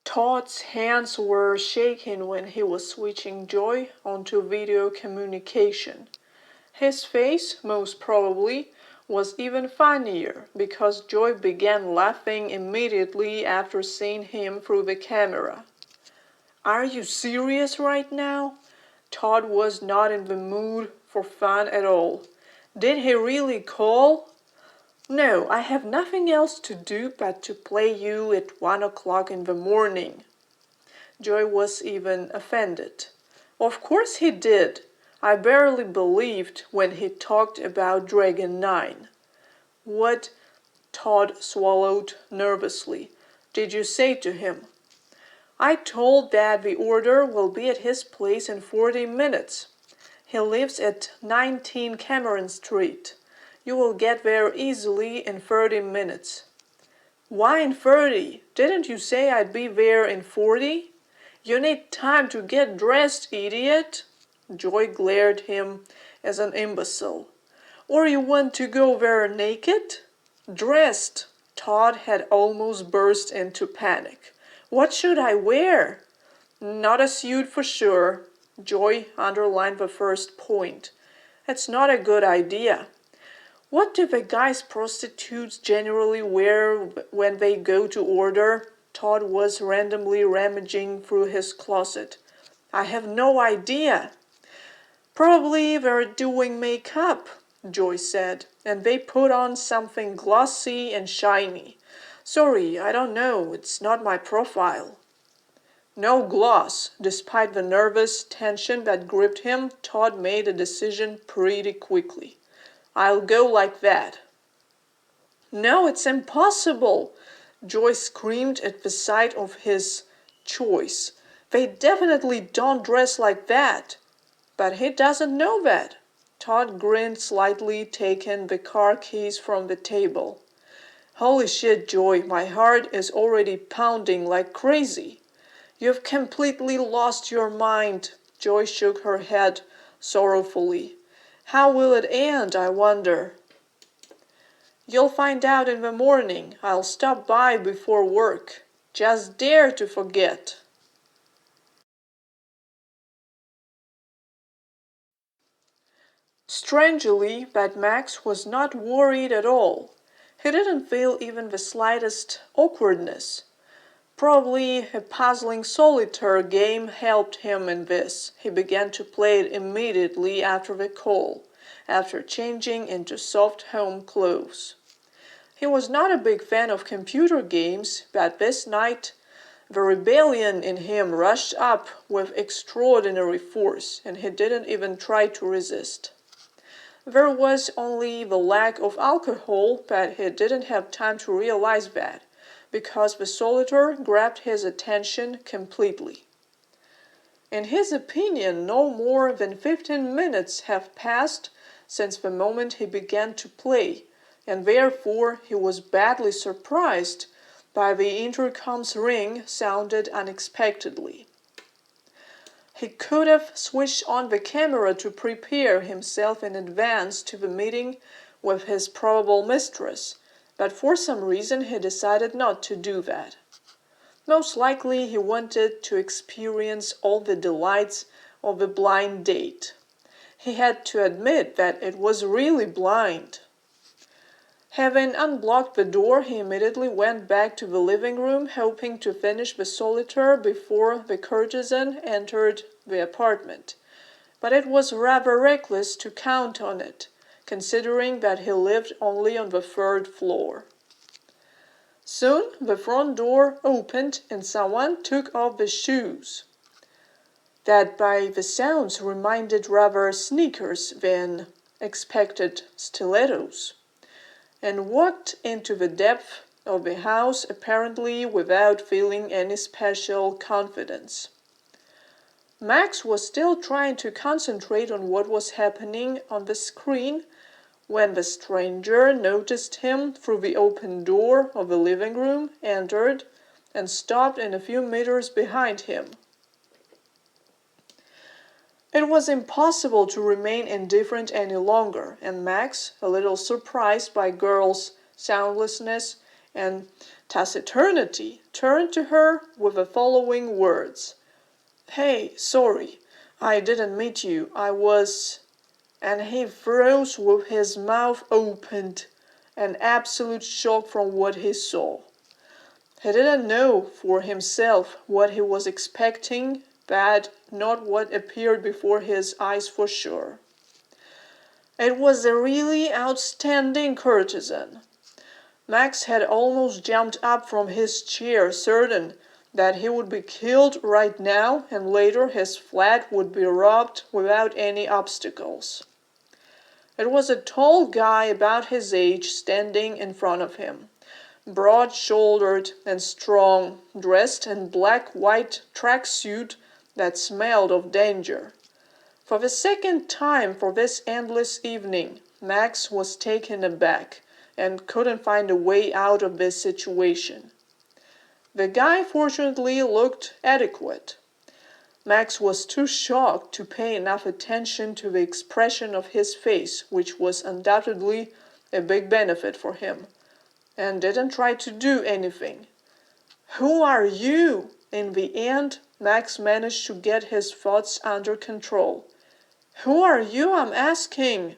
Todd's hands were shaking when he was switching Joy onto video communication. His face, most probably, was even funnier because Joy began laughing immediately after seeing him through the camera. "Are you serious right now?" Todd was not in the mood for fun at all. "Did he really call?" "No, I have nothing else to do but to play you at 1 o'clock in the morning." Joy was even offended. "Of course he did. I barely believed when he talked about Dragon 9. "What," Todd swallowed nervously, "did you say to him?" "I told that the order will be at his place in 40 minutes. He lives at 19 Cameron Street. You will get there easily in 30 minutes. "Why in 30? Didn't you say I'd be there in 40? You need time to get dressed, idiot." Joy glared at him as an imbecile. "Or you want to go there naked?" "Dressed." Todd had almost burst into panic. "What should I wear?" "Not a suit for sure." Joy underlined the first point. "It's not a good idea." "What do the guys prostitutes generally wear when they go to order?" Todd was randomly rummaging through his closet. "I have no idea." "Probably they're doing makeup," Joy said, "and they put on something glossy and shiny. Sorry, I don't know. It's not my profile." No gloss. Despite the nervous tension that gripped him, Todd made a decision pretty quickly. "I'll go like that." "No, it's impossible!" Joy screamed at the sight of his choice. "They definitely don't dress like that." "But he doesn't know that." Todd grinned slightly, taking the car keys from the table. "Holy shit, Joy, my heart is already pounding like crazy." "You've completely lost your mind." Joy shook her head sorrowfully. "How will it end, I wonder?" "You'll find out in the morning. I'll stop by before work. Just dare to forget." Strangely, but Max was not worried at all. He didn't feel even the slightest awkwardness. Probably a puzzling solitaire game helped him in this. He began to play it immediately after the call, after changing into soft home clothes. He was not a big fan of computer games, but this night the rebellion in him rushed up with extraordinary force, and he didn't even try to resist. There was only the lack of alcohol, but he didn't have time to realize that, because the solitaire grabbed his attention completely. In his opinion, no more than 15 minutes have passed since the moment he began to play, and therefore he was badly surprised by the intercom's ring sounded unexpectedly. He could have switched on the camera to prepare himself in advance to the meeting with his probable mistress, but for some reason he decided not to do that. Most likely he wanted to experience all the delights of a blind date. He had to admit that it was really blind. Having unblocked the door, he immediately went back to the living room, hoping to finish the solitaire before the courtesan entered the apartment. But it was rather reckless to count on it, considering that he lived only on the 3rd floor. Soon the front door opened and someone took off the shoes. That by the sounds reminded rather sneakers than expected stilettos, and walked into the depth of the house apparently without feeling any special confidence. Max was still trying to concentrate on what was happening on the screen when the stranger noticed him through the open door of the living room, entered, and stopped a few meters behind him. It was impossible to remain indifferent any longer, and Max, a little surprised by girl's soundlessness and taciturnity turned to her with the following words: "Hey, sorry, I didn't meet you. I was—" And he froze with his mouth opened, in absolute shock from what he saw. He didn't know for himself what he was expecting, but not what appeared before his eyes for sure. It was a really outstanding courtesan. Max had almost jumped up from his chair, certain that he would be killed right now and later his flat would be robbed without any obstacles. It was a tall guy about his age standing in front of him, broad-shouldered and strong, dressed in black-white tracksuit that smelled of danger. For the second time for this endless evening, Max was taken aback and couldn't find a way out of this situation. The guy fortunately looked adequate. Max was too shocked to pay enough attention to the expression of his face, which was undoubtedly a big benefit for him, and didn't try to do anything. "Who are you?" In the end, Max managed to get his thoughts under control. "Who are you, I'm asking?"